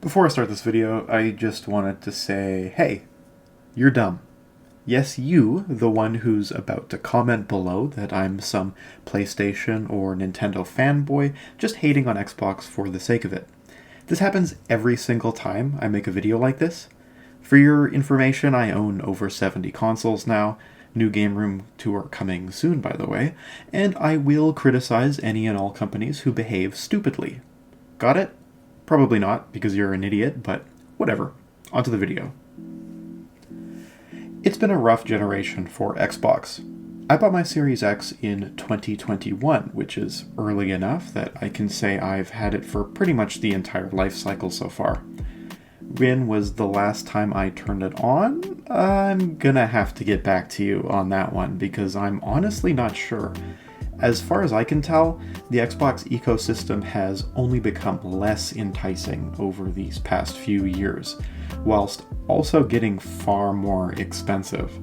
Before I start this video, I just wanted to say, hey, you're dumb. Yes, you, the one who's about to comment below that I'm some PlayStation or Nintendo fanboy just hating on Xbox for the sake of it. This happens every single time I make a video like this. For your information, I own over 70 consoles now, new Game Room tour coming soon by the way, and I will criticize any and all companies who behave stupidly. Got it? Probably not, because you're an idiot, but whatever. On to the video. It's been a rough generation for Xbox. I bought my Series X in 2021, which is early enough that I can say I've had it for pretty much the entire life cycle so far. When was the last time I turned it on? I'm gonna have to get back to you on that one, because I'm honestly not sure. As far as I can tell, the Xbox ecosystem has only become less enticing over these past few years, whilst also getting far more expensive.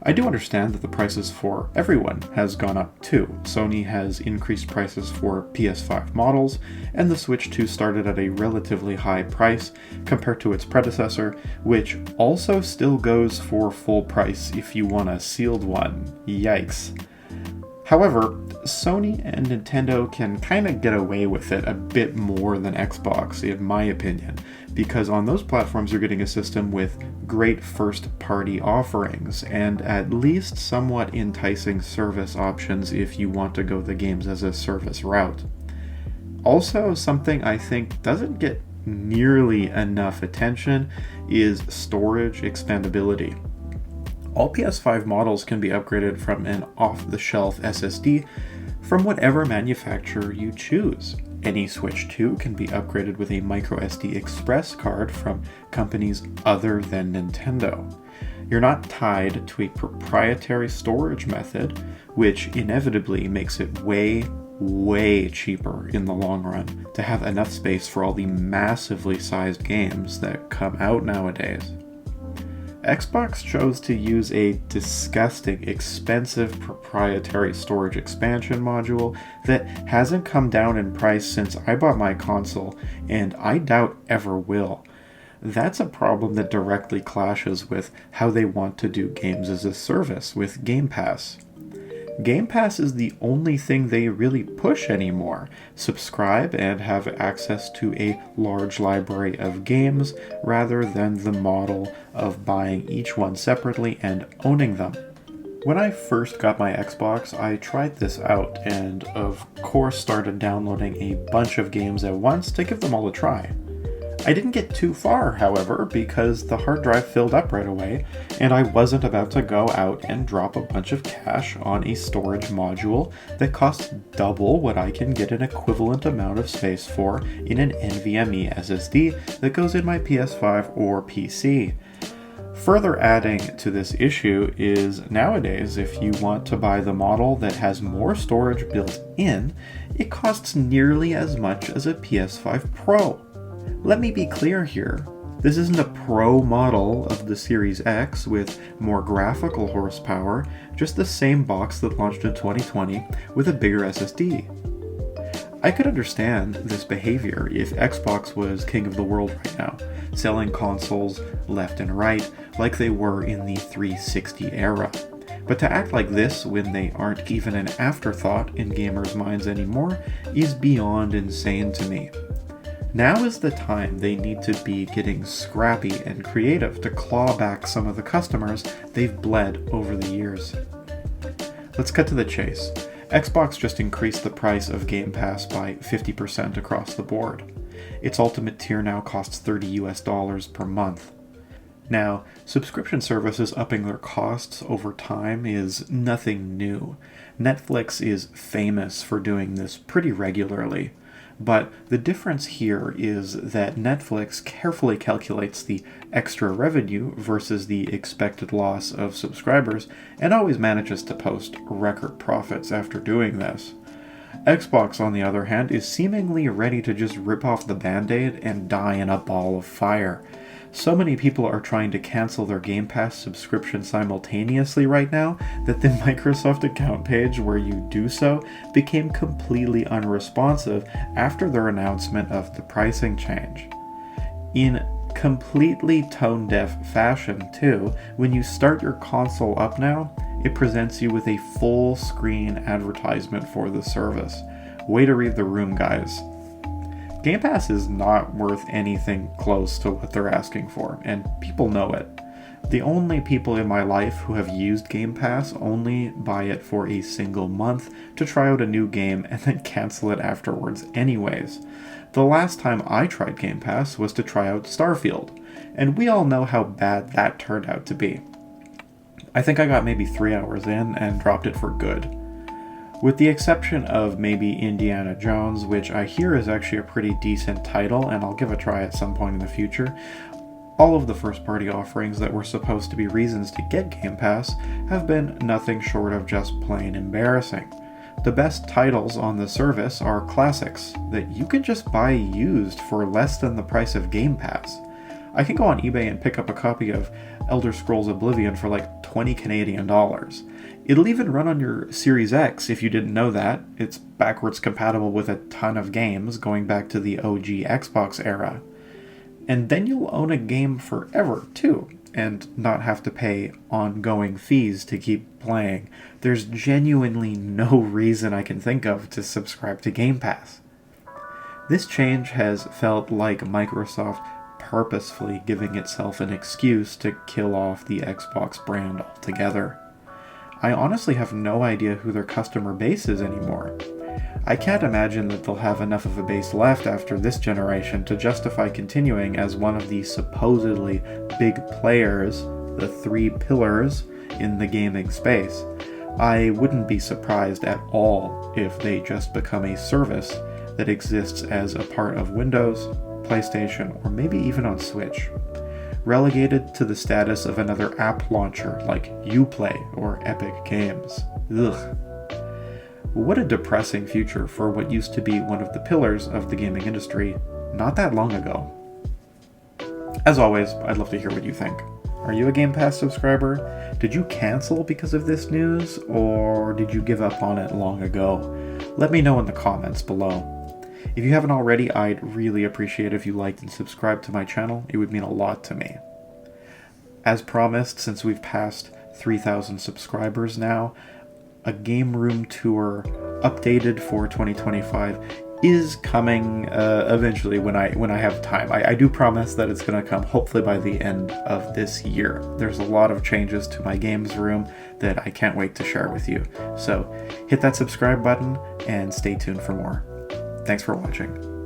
I do understand that the prices for everyone has gone up too. Sony has increased prices for PS5 models, and the Switch 2 started at a relatively high price compared to its predecessor, which also still goes for full price if you want a sealed one. Yikes. However, Sony and Nintendo can kind of get away with it a bit more than Xbox, in my opinion, because on those platforms you're getting a system with great first-party offerings and at least somewhat enticing service options if you want to go the games as a service route. Also, something I think doesn't get nearly enough attention is storage expandability. All PS5 models can be upgraded from an off-the-shelf SSD from whatever manufacturer you choose. Any Switch 2 can be upgraded with a microSD Express card from companies other than Nintendo. You're not tied to a proprietary storage method, which inevitably makes it way cheaper in the long run to have enough space for all the massively sized games that come out nowadays. Xbox chose to use a disgusting, expensive proprietary storage expansion module that hasn't come down in price since I bought my console, and I doubt ever will. That's a problem that directly clashes with how they want to do games as a service with Game Pass. Game Pass is the only thing they really push anymore. Subscribe and have access to a large library of games rather than the model of buying each one separately and owning them. When I first got my Xbox, I tried this out and of course started downloading a bunch of games at once to give them all a try. I didn't get too far, however, because the hard drive filled up right away, and I wasn't about to go out and drop a bunch of cash on a storage module that costs double what I can get an equivalent amount of space for in an NVMe SSD that goes in my PS5 or PC. Further adding to this issue is nowadays, if you want to buy the model that has more storage built in, it costs nearly as much as a PS5 Pro. Let me be clear here, this isn't a Pro model of the Series X with more graphical horsepower, just the same box that launched in 2020 with a bigger SSD. I could understand this behavior if Xbox was king of the world right now, selling consoles left and right like they were in the 360 era. But to act like this when they aren't even an afterthought in gamers' minds anymore is beyond insane to me. Now is the time they need to be getting scrappy and creative to claw back some of the customers they've bled over the years. Let's cut to the chase. Xbox just increased the price of Game Pass by 50% across the board. Its ultimate tier now costs $30 per month. Now, subscription services upping their costs over time is nothing new. Netflix is famous for doing this pretty regularly. But the difference here is that Netflix carefully calculates the extra revenue versus the expected loss of subscribers and always manages to post record profits after doing this. Xbox, on the other hand, is seemingly ready to just rip off the band-aid and die in a ball of fire. So many people are trying to cancel their Game Pass subscription simultaneously right now that the Microsoft account page where you do so became completely unresponsive after their announcement of the pricing change. In completely tone-deaf fashion, too, when you start your console up now, it presents you with a full-screen advertisement for the service. Way to read the room, guys. Game Pass is not worth anything close to what they're asking for, and people know it. The only people in my life who have used Game Pass only buy it for a single month to try out a new game and then cancel it afterwards anyways. The last time I tried Game Pass was to try out Starfield, and we all know how bad that turned out to be. I think I got maybe 3 hours in and dropped it for good. With the exception of maybe Indiana Jones, which I hear is actually a pretty decent title, and I'll give a try at some point in the future, all of the first-party offerings that were supposed to be reasons to get Game Pass have been nothing short of just plain embarrassing. The best titles on the service are classics that you can just buy used for less than the price of Game Pass. I can go on eBay and pick up a copy of Elder Scrolls Oblivion for like 20 Canadian dollars. It'll even run on your Series X if you didn't know that. It's backwards compatible with a ton of games going back to the OG Xbox era. And then you'll own a game forever, too, and not have to pay ongoing fees to keep playing. There's genuinely no reason I can think of to subscribe to Game Pass. This change has felt like Microsoft purposefully giving itself an excuse to kill off the Xbox brand altogether. I honestly have no idea who their customer base is anymore. I can't imagine that they'll have enough of a base left after this generation to justify continuing as one of the supposedly big players, the three pillars in the gaming space. I wouldn't be surprised at all if they just become a service that exists as a part of Windows, PlayStation, or maybe even on Switch. Relegated to the status of another app launcher like Uplay or Epic Games. Ugh. What a depressing future for what used to be one of the pillars of the gaming industry not that long ago. As always, I'd love to hear what you think. Are you a Game Pass subscriber? Did you cancel because of this news, or did you give up on it long ago? Let me know in the comments below. If you haven't already, I'd really appreciate if you liked and subscribed to my channel. It would mean a lot to me. As promised, since we've passed 3,000 subscribers now, a game room tour updated for 2025 is coming eventually when I have time. I do promise that it's going to come hopefully by the end of this year. There's a lot of changes to my games room that I can't wait to share with you. So hit that subscribe button and stay tuned for more. Thanks for watching.